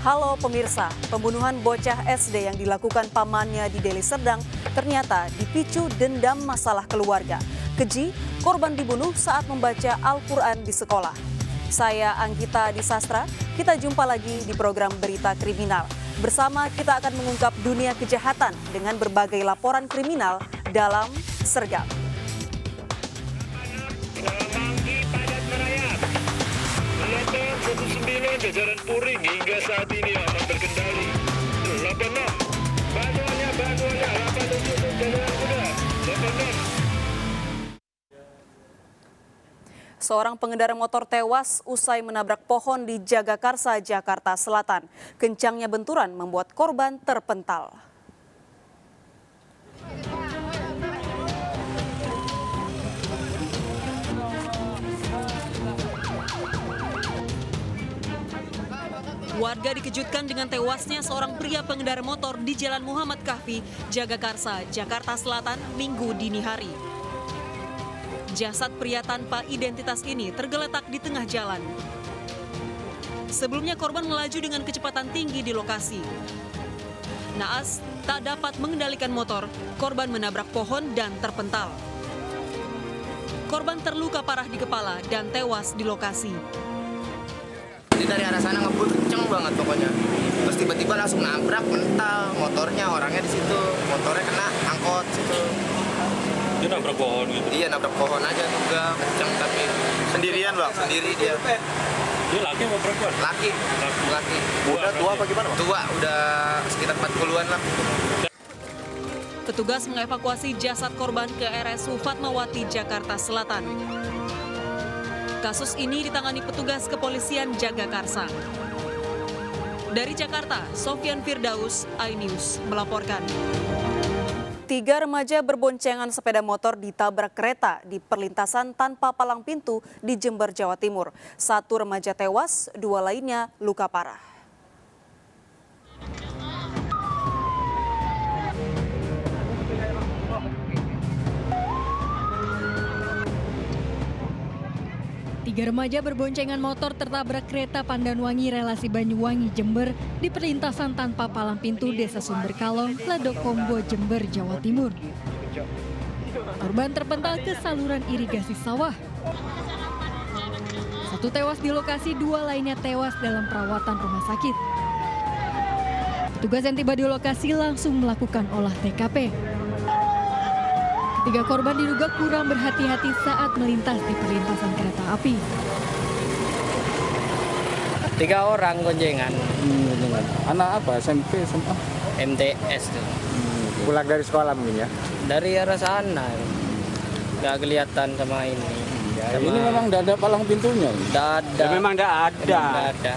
Halo pemirsa, pembunuhan bocah SD yang dilakukan pamannya di Deli Serdang ternyata dipicu dendam masalah keluarga. Keji, korban dibunuh saat membaca Al-Quran di sekolah. Saya Anggita Disastra, kita jumpa lagi di program Berita Kriminal. Bersama kita akan mengungkap dunia kejahatan dengan berbagai laporan kriminal dalam Sergap. Melotor 19 jajaran Puring hingga saat ini aman terkendali. 86 bantuannya 87 jajaran kuda 86. Seorang pengendara motor tewas usai menabrak pohon di Jagakarsa, Jakarta Selatan. Kencangnya benturan membuat korban terpental. Warga dikejutkan dengan tewasnya seorang pria pengendara motor di Jalan Muhammad Kahfi, Jagakarsa, Jakarta Selatan, Minggu dini hari. Jasad pria tanpa identitas ini tergeletak di tengah jalan. Sebelumnya korban melaju dengan kecepatan tinggi di lokasi. Naas tak dapat mengendalikan motor, korban menabrak pohon dan terpental. Korban terluka parah di kepala dan tewas di lokasi. Dari arah sana ngebut kenceng banget pokoknya. Terus tiba-tiba langsung nabrak mental motornya, orangnya di situ. Motornya kena angkot situ. Dia nabrak pohon gitu. Iya, nabrak pohon aja juga kenceng tapi sendirian, Bang. Sendiri dia. Dia laki apa perempuan? Laki. Udah tua apa gimana, Bang? Tua, udah sekitar 40-an lah. Petugas mengevakuasi jasad korban ke RSU Fatmawati, Jakarta Selatan. Kasus ini ditangani petugas kepolisian Jagakarsa. Dari Jakarta, Sofyan Firdaus, iNews melaporkan. 3 remaja berboncengan sepeda motor ditabrak kereta di perlintasan tanpa palang pintu di Jember, Jawa Timur. 1 remaja tewas, 2 lainnya luka parah. Tiga remaja berboncengan motor tertabrak kereta Pandanwangi relasi Banyuwangi Jember di perlintasan tanpa palang pintu Desa Sumberkalong, Ladokombo, Jember, Jawa Timur. Korban terpental ke saluran irigasi sawah. 1 tewas di lokasi, 2 lainnya tewas dalam perawatan rumah sakit. Petugas yang tiba di lokasi langsung melakukan olah TKP. 3 korban diduga kurang berhati-hati saat melintas di perlintasan kereta api. 3 orang goncengan. Anak apa? SMP, SMA? MTS tuh. Pulang dari sekolah mungkin ya? Dari arah sana. Nggak kelihatan sama ini. Sama Ini memang tidak ada palang pintunya. nggak ada. Ya, memang tidak ada. Nggak ada.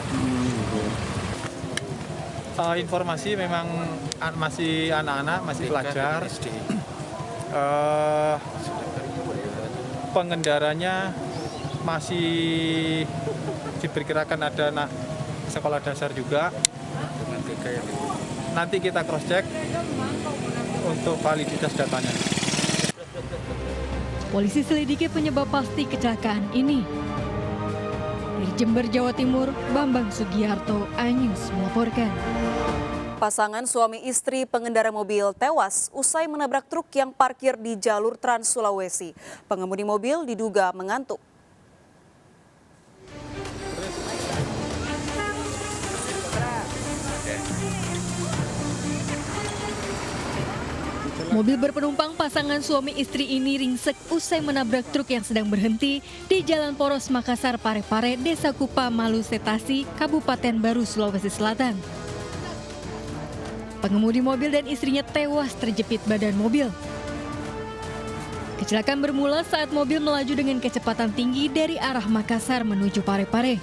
Informasi memang masih anak-anak, masih pelajar. Pengendaranya masih diperkirakan ada anak sekolah dasar juga. Nanti kita cross check untuk validitas datanya. Polisi selidiki penyebab pasti kecelakaan ini. Dari Jember, Jawa Timur, Bambang Sugiharto, iNews melaporkan. Pasangan suami istri pengendara mobil tewas usai menabrak truk yang parkir di jalur Trans Sulawesi. Pengemudi mobil diduga mengantuk. Mobil berpenumpang pasangan suami istri ini ringsek usai menabrak truk yang sedang berhenti di Jalan Poros Makassar Parepare, Desa Kupa, Malu Setasi, Kabupaten Baru, Sulawesi Selatan. Pengemudi mobil dan istrinya tewas terjepit badan mobil. Kecelakaan bermula saat mobil melaju dengan kecepatan tinggi dari arah Makassar menuju Parepare.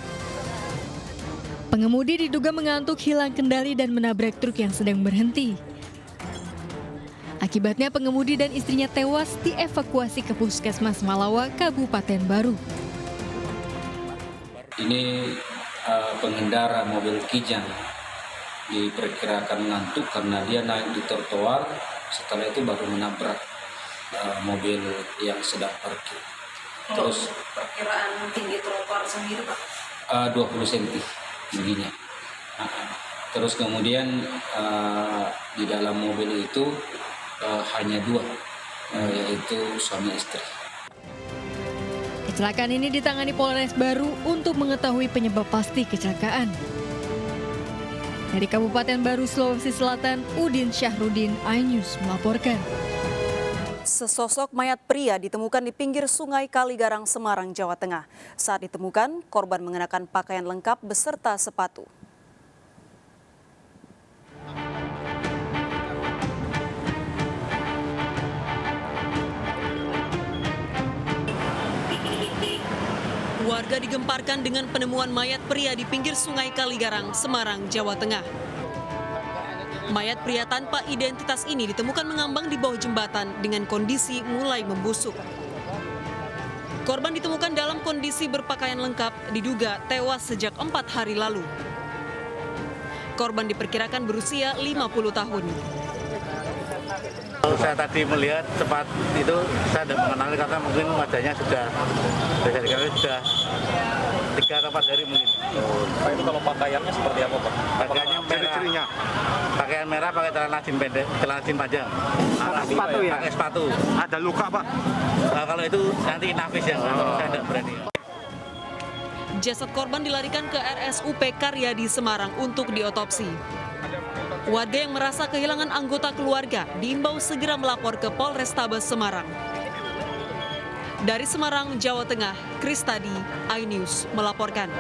Pengemudi diduga mengantuk, hilang kendali dan menabrak truk yang sedang berhenti. Akibatnya pengemudi dan istrinya tewas dievakuasi ke Puskesmas Malawa, Kabupaten Baru. Ini pengendara mobil Kijang diperkirakan ngantuk karena dia naik di trotoar, setelah itu baru menabrak mobil yang sedang parkir. Terus perkiraan tinggi trotoar sendiri Pak? 20 cm tingginya. Terus kemudian di dalam mobil itu hanya 2, yaitu suami istri. Kecelakaan ini ditangani Polres Baru untuk mengetahui penyebab pasti kecelakaan. Dari Kabupaten Baru, Sulawesi Selatan, Udin Syahrudin, iNews melaporkan. Sesosok mayat pria ditemukan di pinggir Sungai Kaligarang, Semarang, Jawa Tengah. Saat ditemukan, korban mengenakan pakaian lengkap beserta sepatu. Warga digemparkan dengan penemuan mayat pria di pinggir Sungai Kaligarang, Semarang, Jawa Tengah. Mayat pria tanpa identitas ini ditemukan mengambang di bawah jembatan dengan kondisi mulai membusuk. Korban ditemukan dalam kondisi berpakaian lengkap, diduga tewas sejak 4 hari lalu. Korban diperkirakan berusia 50 tahun. Kalau saya tadi melihat cepat itu, saya tidak mengenali karena mungkin wajahnya sudah bisa dikali sudah 3 atau 4 hari mungkin. Pak, itu kalau pakaiannya seperti apa, Pak? Pakaiannya merah. Pakaian merah, pakai celana jeans pendek, celana jeans panjang. Pakai sepatu ya? Pakai sepatu. Ada luka, Pak? Kalau itu nanti nafis yang saya tidak berani. Jasad korban dilarikan ke RSUP Karyadi Semarang untuk diotopsi. Warga yang merasa kehilangan anggota keluarga diimbau segera melapor ke Polrestabes Semarang. Dari Semarang, Jawa Tengah, Kristadi, iNews melaporkan.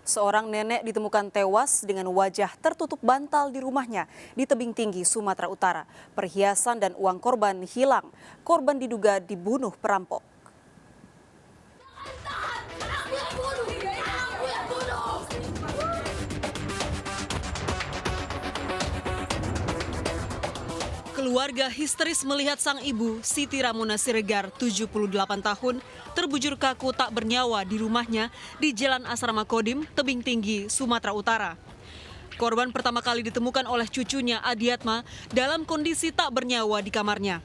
Seorang nenek ditemukan tewas dengan wajah tertutup bantal di rumahnya di Tebing Tinggi, Sumatera Utara. Perhiasan dan uang korban hilang. Korban diduga dibunuh perampok. Keluarga histeris melihat sang ibu, Siti Ramona Siregar, 78 tahun, terbujur kaku tak bernyawa di rumahnya di Jalan Asrama Kodim, Tebing Tinggi, Sumatera Utara. Korban pertama kali ditemukan oleh cucunya Adiatma dalam kondisi tak bernyawa di kamarnya.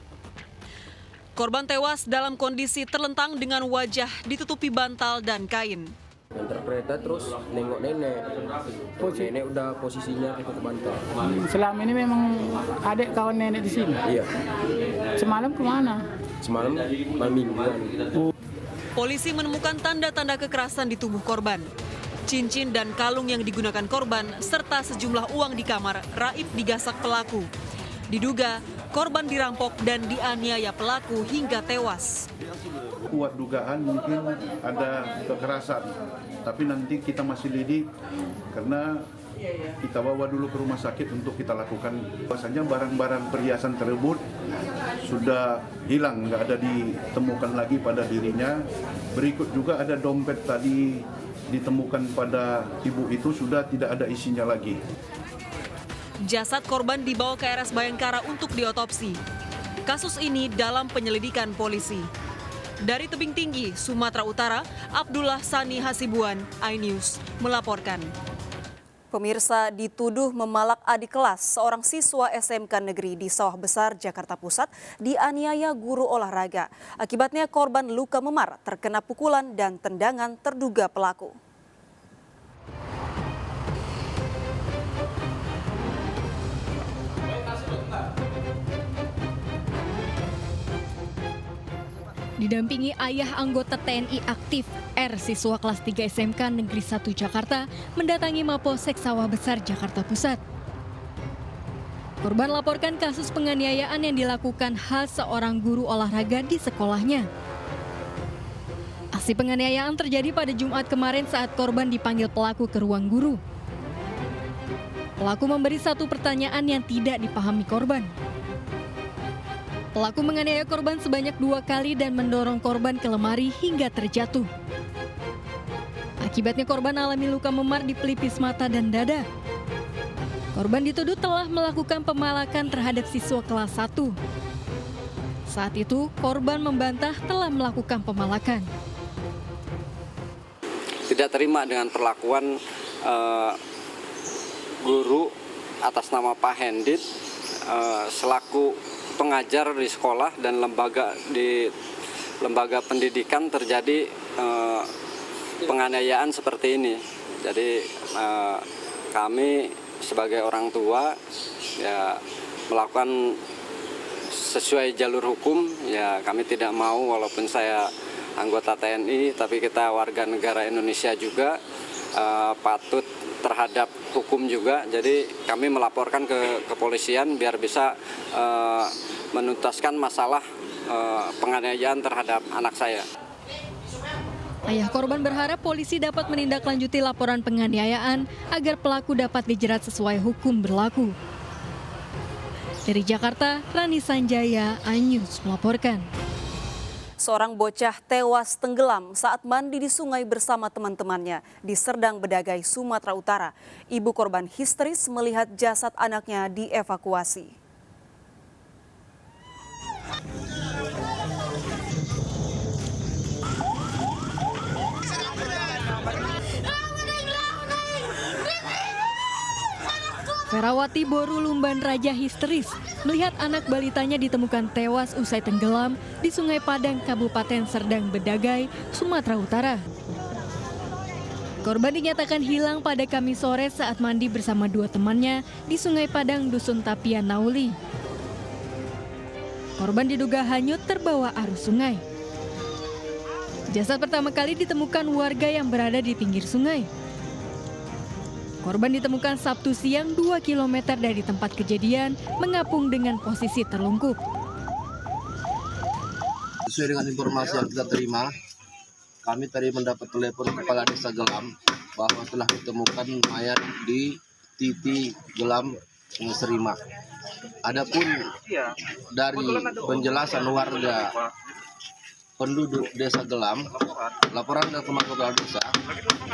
Korban tewas dalam kondisi terlentang dengan wajah ditutupi bantal dan kain. Antar kereta terus nengok nenek. Nenek udah posisinya ketutup bantal. Selama ini memang adik kawan nenek di sini. Iya. Semalam kemana? Semalam malam mingguan. Polisi menemukan tanda-tanda kekerasan di tubuh korban. Cincin dan kalung yang digunakan korban serta sejumlah uang di kamar raib digasak pelaku. Diduga korban dirampok dan dianiaya pelaku hingga tewas. Kuat dugaan mungkin ada kekerasan, tapi nanti kita masih lidik karena kita bawa dulu ke rumah sakit untuk kita lakukan. Bahasanya barang-barang perhiasan tersebut sudah hilang, nggak ada ditemukan lagi pada dirinya. Berikut juga ada dompet tadi ditemukan pada ibu itu sudah tidak ada isinya lagi. Jasad korban dibawa ke RS Bayangkara untuk diotopsi. Kasus ini dalam penyelidikan polisi. Dari Tebing Tinggi, Sumatera Utara, Abdullah Sani Hasibuan, iNews melaporkan. Pemirsa, dituduh memalak adik kelas seorang siswa SMK Negeri di Sawah Besar, Jakarta Pusat, dianiaya guru olahraga. Akibatnya korban luka memar, terkena pukulan dan tendangan terduga pelaku. Didampingi ayah anggota TNI aktif, R, siswa kelas 3 SMK Negeri 1 Jakarta, mendatangi Mapolsek Sawah Besar, Jakarta Pusat. Korban laporkan kasus penganiayaan yang dilakukan H, seorang guru olahraga di sekolahnya. Aksi penganiayaan terjadi pada Jumat kemarin saat korban dipanggil pelaku ke ruang guru. Pelaku memberi satu pertanyaan yang tidak dipahami korban. Pelaku menganiaya korban sebanyak 2 kali dan mendorong korban ke lemari hingga terjatuh. Akibatnya korban alami luka memar di pelipis mata dan dada. Korban dituduh telah melakukan pemalakan terhadap siswa kelas 1. Saat itu, korban membantah telah melakukan pemalakan. Tidak terima dengan perlakuan guru atas nama Pak Hendit selaku pengajar di sekolah dan lembaga pendidikan terjadi penganiayaan seperti ini. Jadi kami sebagai orang tua ya melakukan sesuai jalur hukum. Ya kami tidak mau, walaupun saya anggota TNI, tapi kita warga negara Indonesia juga, patut terhadap hukum juga. Jadi kami melaporkan ke kepolisian biar bisa menuntaskan masalah penganiayaan terhadap anak saya. Ayah korban berharap polisi dapat menindaklanjuti laporan penganiayaan agar pelaku dapat dijerat sesuai hukum berlaku. Dari Jakarta, Rani Sanjaya, iNews melaporkan. Seorang bocah tewas tenggelam saat mandi di sungai bersama teman-temannya di Serdang Bedagai, Sumatera Utara. Ibu korban histeris melihat jasad anaknya dievakuasi. Ferawati Boru Lumban Raja histeris melihat anak balitanya ditemukan tewas usai tenggelam di Sungai Padang, Kabupaten Serdang Bedagai, Sumatera Utara. Korban dinyatakan hilang pada Kamis sore saat mandi bersama dua temannya di Sungai Padang, Dusun Tapian, Nauli. Korban diduga hanyut terbawa arus sungai. Jasad pertama kali ditemukan warga yang berada di pinggir sungai. Korban ditemukan Sabtu siang 2 km dari tempat kejadian, mengapung dengan posisi terlungkup. Sesuai dengan informasi yang kita terima, kami tadi mendapat telepon Kepala Desa Gelam bahwa telah ditemukan mayat di Titi Gelam Serima. Adapun dari penjelasan warga penduduk Desa Gelam, laporan dari Kepala Desa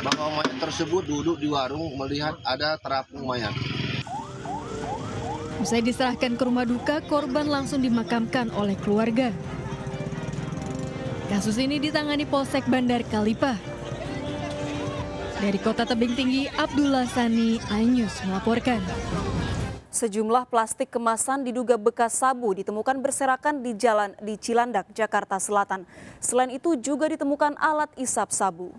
bahwa mayat tersebut duduk di warung melihat ada terapung mayat. Usai diserahkan ke rumah duka, korban langsung dimakamkan oleh keluarga. Kasus ini ditangani Polsek Bandar Kalipah. Dari Kota Tebing Tinggi, Abdullah Sani, iNews melaporkan. Sejumlah plastik kemasan diduga bekas sabu ditemukan berserakan di jalan di Cilandak, Jakarta Selatan. Selain itu juga ditemukan alat isap sabu.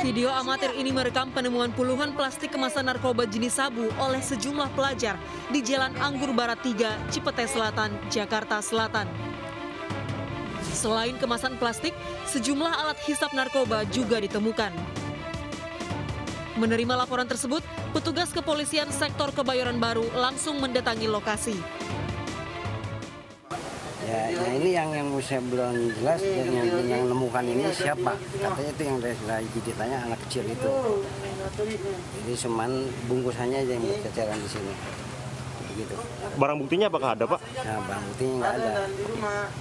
Video amatir ini merekam penemuan puluhan plastik kemasan narkoba jenis sabu oleh sejumlah pelajar di Jalan Anggur Barat 3, Cipete Selatan, Jakarta Selatan. Selain kemasan plastik, sejumlah alat hisap narkoba juga ditemukan. Menerima laporan tersebut, petugas kepolisian sektor Kebayoran Baru langsung mendatangi lokasi. Ya, ini yang saya belum jelas, yang nemukan ini siapa? Katanya itu yang dari ditanya anak kecil itu. Jadi cuman bungkusannya aja yang berceceran di sini. Begitu. Barang buktinya apakah ada, Pak? Nah, barang buktinya nggak ada.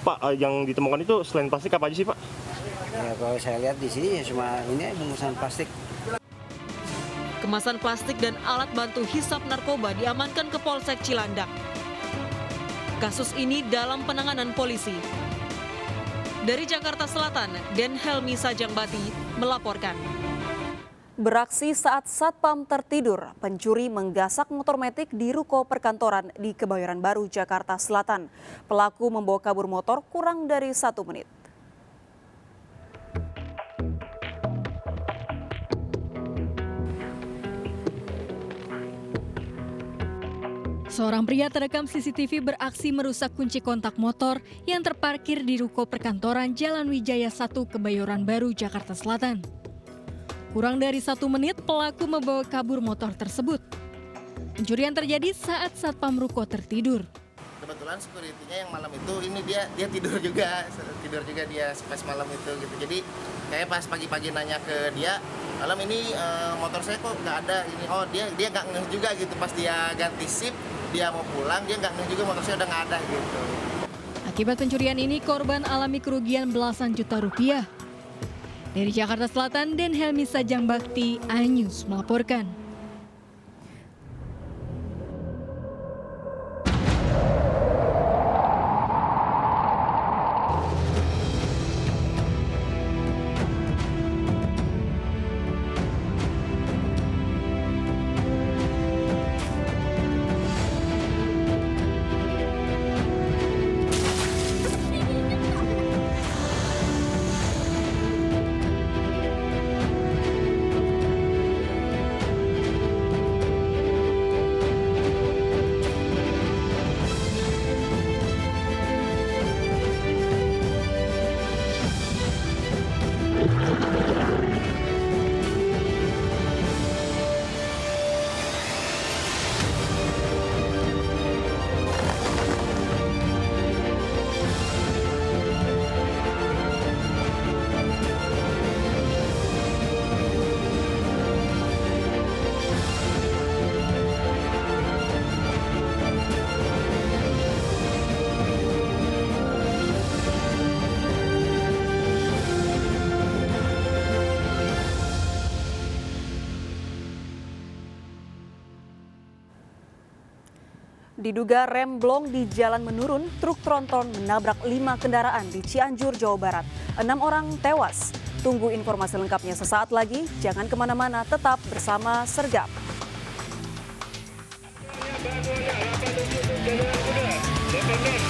Pak, yang ditemukan itu selain plastik apa aja sih, Pak? Ya, kalau saya lihat di sini cuma ini bungkusan plastik. Kemasan plastik dan alat bantu hisap narkoba diamankan ke Polsek Cilandak. Kasus ini dalam penanganan polisi. Dari Jakarta Selatan, Den Helmi Sajangbati melaporkan. Beraksi saat satpam tertidur, pencuri menggasak motor metik di ruko perkantoran di Kebayoran Baru, Jakarta Selatan. Pelaku membawa kabur motor kurang dari 1 menit. Seorang pria terekam CCTV beraksi merusak kunci kontak motor yang terparkir di ruko perkantoran Jalan Wijaya 1, Kebayoran Baru, Jakarta Selatan. Kurang dari 1 menit, pelaku membawa kabur motor tersebut. Pencurian terjadi saat satpam ruko tertidur. Kebetulan security-nya yang malam itu ini dia tidur juga dia pas malam itu gitu. Jadi kayak pas pagi-pagi nanya ke dia, malam ini motor saya kok nggak ada ini. Oh dia nggak ngeh juga gitu, pas dia ganti sip dia mau pulang dia nggak ngeh juga motor saya udah nggak ada gitu. Akibat pencurian ini korban alami kerugian belasan juta rupiah. Dari Jakarta Selatan, Den Helmi Sajangbati, iNews melaporkan. Diduga rem blong di jalan menurun, truk tronton menabrak 5 kendaraan di Cianjur, Jawa Barat. 6 orang tewas. Tunggu informasi lengkapnya sesaat lagi. Jangan kemana-mana, tetap bersama Sergap. Banuanya 8 untuk kendaraan kuda. 86